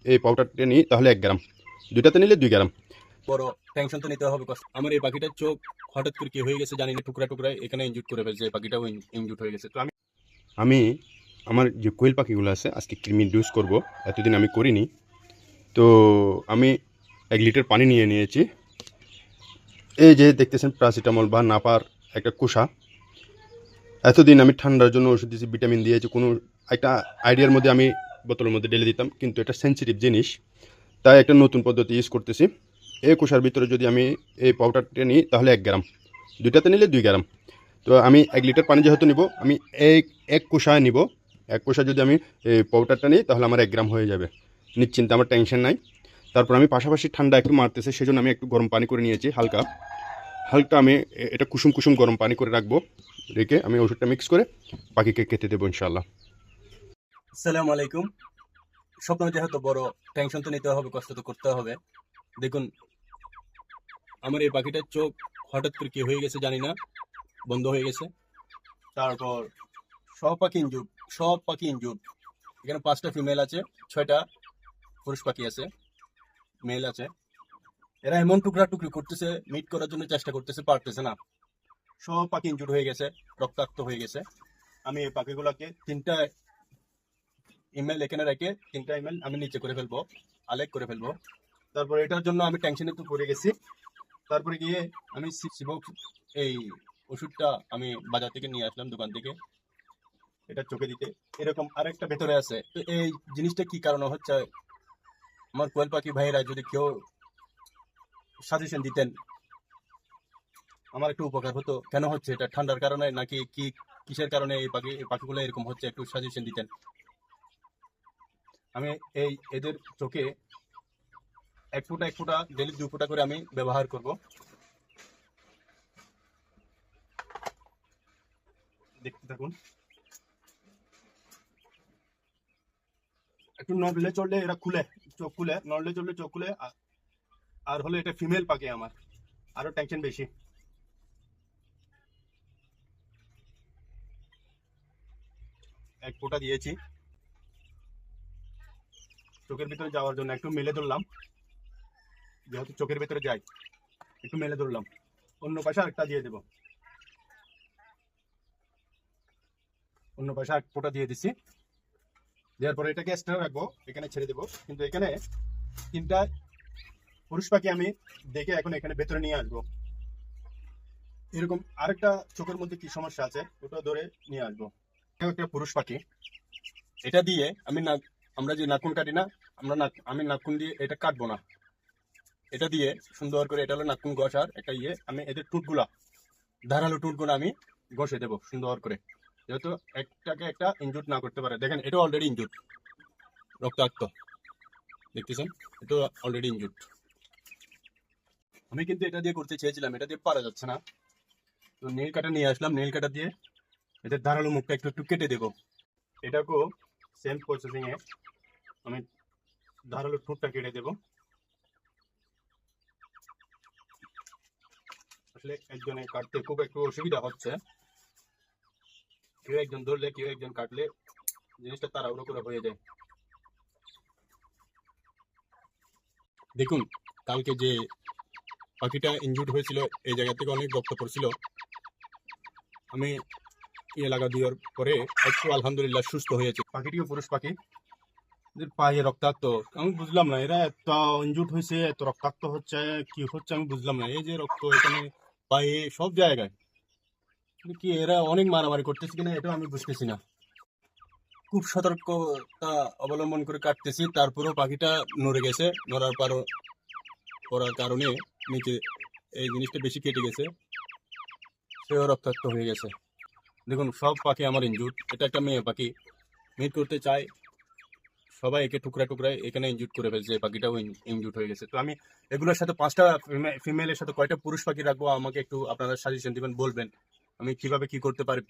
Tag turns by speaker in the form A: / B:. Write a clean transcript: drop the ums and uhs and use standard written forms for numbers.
A: এই পাউডারটা নিই তাহলে 1 গ্রাম, দুইটাতে নিলে 2 গ্রাম।
B: বড় টেনশন তো নিতে হবে কষ্ট। আমার এই পাখিটার চোখ হঠাৎ করে কি হয়ে গেছে জানি না, টুকরা টুকরায় এখানে ইনজুট করে ফেলছে, এই পাখিটাও ইনজুট হয়ে গেছে। তো
A: আমি আমার যে কোয়েল পাখিগুলো আছে আজকে কৃমি ডোজ করব, এতদিন আমি করিনি। তো আমি 1 লিটার পানি নিয়ে নিয়েছি। এই যে দেখতেছেন প্যারাসিটামল বা নাপার একটা কোষা। এতদিন আমি ঠান্ডার জন্য ওষুধ দিয়েছি, ভিটামিন দিয়েছি, কোনো একটা আইডিয়ার মধ্যে আমি বোতলের মধ্যে ঢেলে দিতাম, কিন্তু এটা সেন্সিটিভ জিনিস, তাই একটা নতুন পদ্ধতি ইউজ করতেছি। এই কোষার ভিতরে যদি আমি এই পাউডারটা নিই তাহলে 1 গ্রাম, দুইটাতে নিলে 2 গ্রাম। তো আমি 1 লিটার পানি যেহেতু নিব, আমি এক কোষা নিব। এক কোষা যদি আমি এই পাউডারটা নিই তাহলে আমার 1 গ্রাম হয়ে যাবে, নিশ্চিন্তে, আমার টেনশন নাই। তারপর আমি পাশাপাশি ঠান্ডা একটু মারতেছে, সেজন্য আমি একটু গরম পানি করে নিয়েছি, হালকা হালকা আমি এটা কুসুম কুসুম গরম পানি করে রাখবো, রেখে আমি ওষুধটা মিক্স করে পাখিকে খেতে দেবো ইনশাল্লাহ।
B: আসসালামু আলাইকুম। স্বপ্ন যেহেতু বড়, টেনশন তো নিতে হবে, কষ্ট তো করতে হবে। দেখুন, আমার এই পাখিটার চোখ হঠাৎ করে কি হয়ে গেছে জানি না, বন্ধ হয়ে গেছে। তারপর সব পাখি ইনজুট, সব পাখি ইনজুট। এখানে 5টা ফিমেল আছে, 6টা পুরুষ পাখি আছে, মেল আছে। এরা এমন টুকরা টুকরি করতেছে, মিট করার জন্য চেষ্টা করতেছে, পারতেছে না। সব পাখি ইনজুট হয়ে গেছে, রক্তাক্ত হয়ে গেছে। আমি এই পাখিগুলোকে 3টা ইমেল এখানে রেখে 3টা ইমেল আমি নিচে করে ফেলবো, আলেক করে ফেলবো। তারপর এটার জন্য আমি টেনশনে তো পড়ে গেছি। তারপরে গিয়ে আমি সিবক এই ওষুধটা আমি বাজার থেকে নিয়ে আসলাম, দোকান থেকে, এটা চোখে দিতে। এরকম আরেকটা ভেতরে আছে। তো এই জিনিসটা কি কারণে হচ্ছে, আমার কোয়েল পাখি ভাইয়েরা যদি কেউ সাজেশন দিতেন আমার একটু উপকার হতো। কেন হচ্ছে এটা, ঠান্ডার কারণে নাকি কি, কিসের কারণে এই পাখিগুলো এরকম হচ্ছে, একটু সাজেশন দিতেন। আমি এদের চোখে 1 ফোঁটা ডেলি 2 ফোঁটা করে আমি ব্যবহার করব। দেখতে থাকুন। একটু নড়লে চললে এরা খুলে, চোখ খুলে, নড়লে চললে চোখ খুলে। আর হলে এটা ফিমেল পাখি, আমার আরো টেনশন বেশি। 1 ফোঁটা দিয়েছি চোখের ভিতরে যাওয়ার জন্য, একটু মেলে ধরলাম, যেহেতু চোখের ভিতরে যাই, একটু মেলে ধরলাম। অন্য পাশে আরেকটা দিয়ে দেবো, অন্য পাশে 1 ফোঁটা দিয়ে দিচ্ছি। দেওয়ার পরে এটাকে এক্সট্রা রাখবো, এখানে ছেড়ে দেবো। কিন্তু এখানে 3টা পুরুষ পাখি আমি দেখে এখন এখানে ভেতরে নিয়ে আসবো। এরকম আরেকটা চোখের মধ্যে কি সমস্যা আছে ওটা ধরে নিয়ে আসবো। একটা পুরুষ পাখি, এটা দিয়ে আমরা যে নাখুন কাটি না, আমি নাখুন দিয়ে এটা কাটবো না। এটা দিয়ে সুন্দর করে, এটা হলো নাখুন ঘষার একটা ইয়ে, আমি এদের টুটগুলা, ধারালো টুটগুলো আমি ঘষে দেবো সুন্দর করে, যেহেতু একটাকে একটা ইনজুট না করতে পারে। দেখেন এটা অলরেডি ইনজুট, রক্তাক্ত, দেখতেছেন, এটা অলরেডি ইনজুট। আমি কিন্তু এটা দিয়ে করতে চেয়েছিলাম, এটা দিয়ে পারা যাচ্ছে না। তো নেল কাটা নিয়ে আসলাম, নেল কাটা দিয়ে এদের ধারালো মুখটা একটু একটু কেটে দেবো। এটাকেও সেম প্রসেসিং এ আমি ধারালো ঠোঁটটা কেটে দেবো। আসলে একজনে কাটতে খুব একটু অসুবিধা হচ্ছে, কেউ একজন ধরলে কেউ একজন কাটলে জিনিসটা তাড়াহুড়ো করে হয়ে যায়। দেখুন, কালকে যে পাখিটা ইনজুর্ড হয়েছিল, এই জায়গা থেকে অনেক রক্ত পড়ছিল। আমি লাগা দেওয়ার পরে একটু আলহামদুলিল্লাহ সুস্থ হয়েছে। পাখিটিও পুরুষ পাখি, এদের পায়ে রক্তাক্ত। আমি বুঝলাম না এরা এত ইনজুর্ড হয়েছে, এত রক্তাক্ত হচ্ছে, কি হচ্ছে আমি বুঝলাম না। এই যে রক্ত এখানে পায়ে সব জায়গায়, কি এরা অনেক মারামারি করতেছে কিনা এটা আমি বুঝতেছি না। খুব সতর্কতা অবলম্বন করে কাটতেছি, তারপরেও পাখিটা নড়ে গেছে। নড়ার পড়ার কারণে নিচে এই জিনিসটা বেশি কেটে গেছে, সেও রক্তাক্ত হয়ে গেছে। দেখুন, সব পাখি আমার ইনজুট। এটা একটা মেয়ে পাখি, মিট করতে চাই, সবাই একে টুকরা টুকরায় এখানে ইনজুট করে ফেলছে, পাখিটাও ইনজুট হয়ে গেছে। তো আমি এগুলোর সাথে 5টা ফিমেলের সাথে কয়টা পুরুষ পাখি রাখবো, আমাকে একটু আপনারা সাজেশন দিবেন, বলবেন আমি কিভাবে কি করতে পারি।